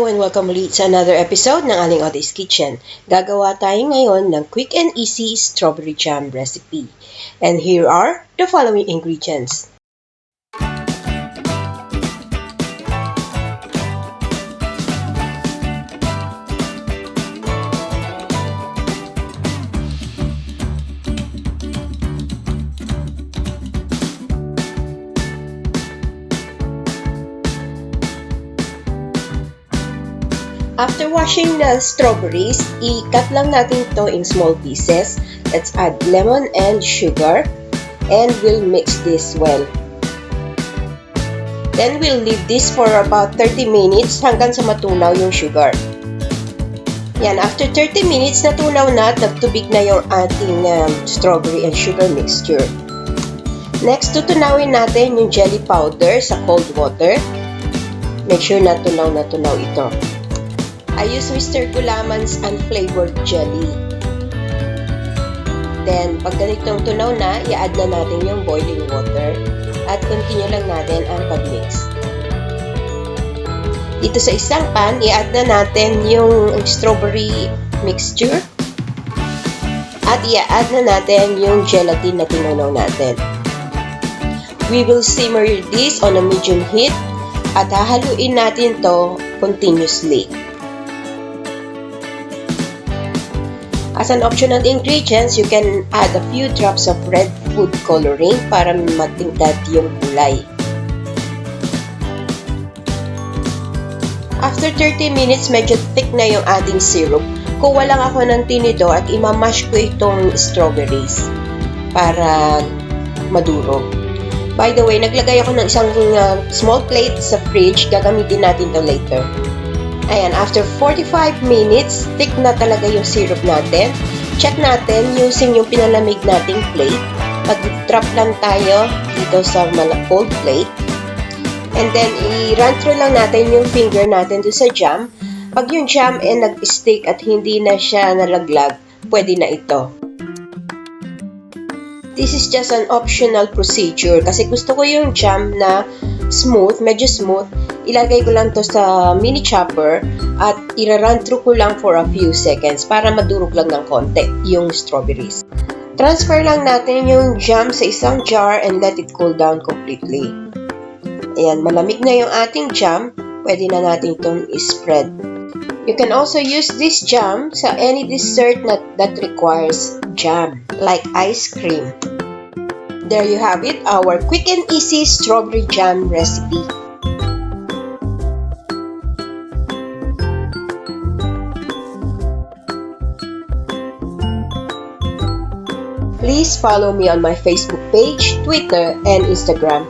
and welcome ulit sa another episode ng Aling Oday's Kitchen. Gagawa tayo ngayon ng quick and easy strawberry jam recipe. And here are the following ingredients. After washing the strawberries, i-cut lang natin ito in small pieces. Let's add lemon and sugar and we'll mix this well. Then we'll leave this for about 30 minutes hanggang sa matunaw yung sugar. Yan, after 30 minutes natunaw na at nagtubig na yung ating strawberry and sugar mixture. Next, tutunawin natin yung jelly powder sa cold water. Make sure na tunaw ito. I use Mr. Gulaman's unflavored jelly. Then, pag ganitong tunaw na, i-add na natin yung boiling water at continue lang natin ang pag-mix. Dito sa isang pan, i-add na natin yung strawberry mixture at i-add na natin yung gelatin na tinunaw natin. We will simmer this on a medium heat at hahaluin natin to continuously. As an optional ingredients, you can add a few drops of red food coloring para matingkad yung kulay. After 30 minutes, medyo thick na yung ating syrup. Kuha lang ako ng tinidor at imamash ko itong strawberries para madurog. By the way, naglagay ako ng isang small plate sa fridge. Gagamitin natin to later. Ayan, after 45 minutes, thick na talaga yung syrup natin. Check natin using yung pinalamig nating plate. Mag-drop lang tayo dito sa cold plate. And then, i-run through lang natin yung finger natin doon sa jam. Pag yung jam nag-stick at hindi na siya nalaglag, pwede na ito. This is just an optional procedure kasi gusto ko yung jam na smooth, medyo smooth. Ilagay ko lang to sa mini chopper at i-run through ko lang for a few seconds para madurog lang ng konti yung strawberries. Transfer lang natin yung jam sa isang jar and let it cool down completely. Ayan, malamig na yung ating jam. Pwede na natin itong i-spread. You can also use this jam sa any dessert that requires jam, like ice cream. There you have it, our quick and easy strawberry jam recipe. Please follow me on my Facebook page, Twitter, and Instagram.